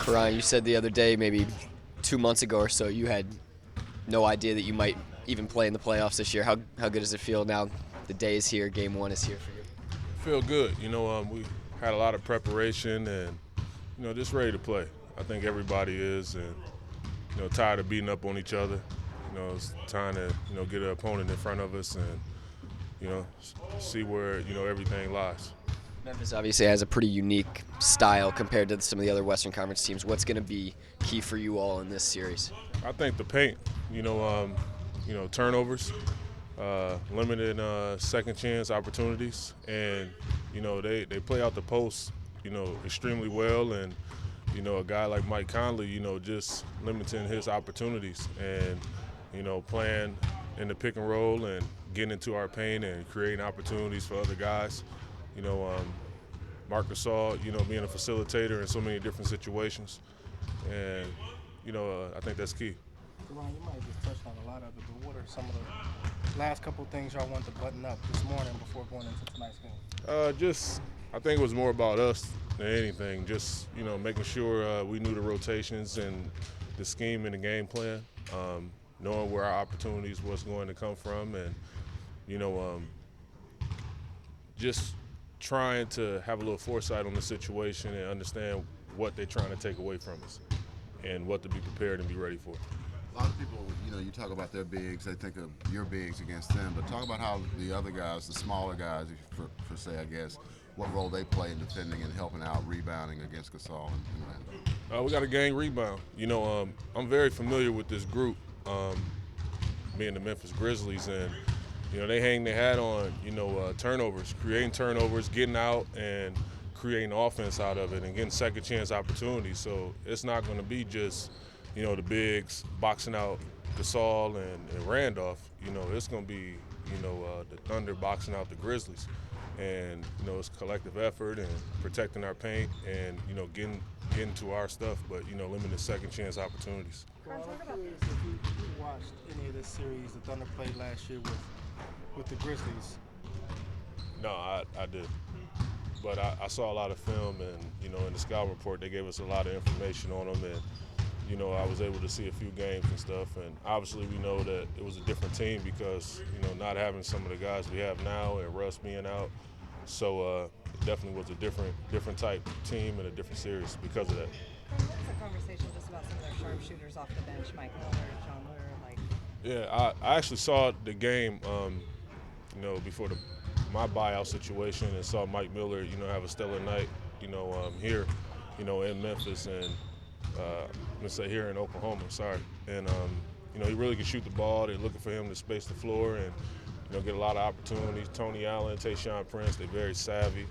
Caron, you said the other day, maybe 2 months ago or so, you had no idea that you might even play in the playoffs this year. How good does it feel now? The day is here, game one is here for you. Feel good. We had a lot of preparation and, just ready to play. I think everybody is, and, tired of beating up on each other. It's time to, get an opponent in front of us and, see where, everything lies. Memphis obviously has a pretty unique style compared to some of the other Western Conference teams. What's going to be key for you all in this series? I think the paint, turnovers, limited second chance opportunities, and they play out the post, extremely well, and a guy like Mike Conley, just limiting his opportunities and playing in the pick and roll and getting into our paint and creating opportunities for other guys. Marc Gasol, being a facilitator in so many different situations, and I think that's key. Caron, you might have just touched on a lot of it, but what are some of the last couple of things y'all want to button up this morning before going into tonight's game? I think it was more about us than anything. Just making sure we knew the rotations and the scheme and the game plan, knowing where our opportunities was going to come from, and just trying to have a little foresight on the situation and understand what they're trying to take away from us and what to be prepared and be ready for. A lot of people, you talk about their bigs, they think of your bigs against them, but talk about how the other guys, the smaller guys, for say, I guess, what role they play in defending and helping out, rebounding against Gasol and Randle. We got a gang rebound. I'm very familiar with this group, being the Memphis Grizzlies, and they hang their hat on, turnovers, creating turnovers, getting out and creating offense out of it and getting second chance opportunities. So it's not going to be just, the bigs boxing out Gasol and Randolph. It's going to be, the Thunder boxing out the Grizzlies. And, it's collective effort and protecting our paint and, getting to our stuff, but, limited second chance opportunities. Well, I'm curious if you watched any of this series the Thunder played last year with the Grizzlies. No, I did. But I saw a lot of film, and, in the scouting report, they gave us a lot of information on them, and, I was able to see a few games and stuff, and obviously we know that it was a different team because, not having some of the guys we have now and Russ being out, so it definitely was a different type team and a different series because of that. What was the conversation just about some of their sharpshooters off the bench, Mike Miller, John Lure, Yeah, I actually saw the game, before my buyout situation, and saw Mike Miller, have a stellar night, here, in Memphis, and let's say here in Oklahoma. And he really can shoot the ball. They're looking for him to space the floor and get a lot of opportunities. Tony Allen, Tayshaun Prince, they're very savvy,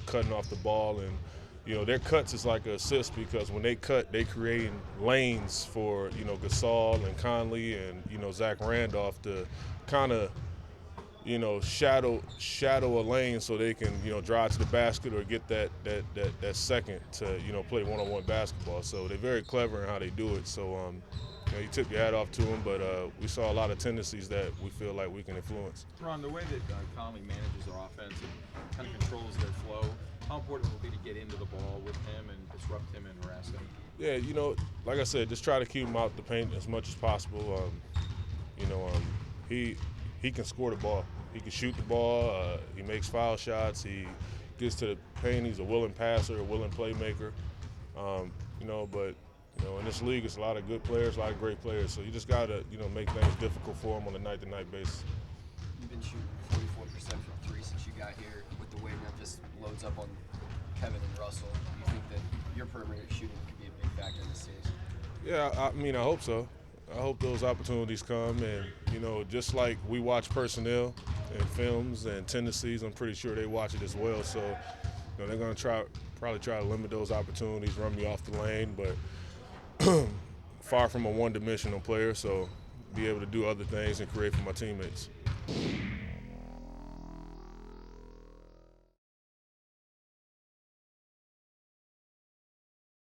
cutting off the ball, and their cuts is like an assist because when they cut, they creating lanes for Gasol and Conley and Zach Randolph to kind of shadow a lane so they can drive to the basket or get that second to play one-on-one basketball. So they're very clever in how they do it. So you tip your hat off to them, but we saw a lot of tendencies that we feel like we can influence. Ron, the way that Conley manages their offense and kind of controls their flow, how important will it be to get into the ball with him and disrupt him and harass him? Yeah, like I said, just try to keep him out the paint as much as possible. He can score the ball. He can shoot the ball. He makes foul shots. He gets to the paint. He's a willing passer, a willing playmaker. But in this league, it's a lot of good players, a lot of great players. So you just got to, make things difficult for him on a night-to-night basis. You've been shooting 44% from three since you got here. With the way Memphis loads up on Kevin and Russell, do you think that your perimeter shooting could be a big factor in this series? Yeah, I hope so. I hope those opportunities come, and just like we watch personnel and films and tendencies, I'm pretty sure they watch it as well. So they're going to probably try to limit those opportunities, run me off the lane, but far from a one-dimensional player, so be able to do other things and create for my teammates.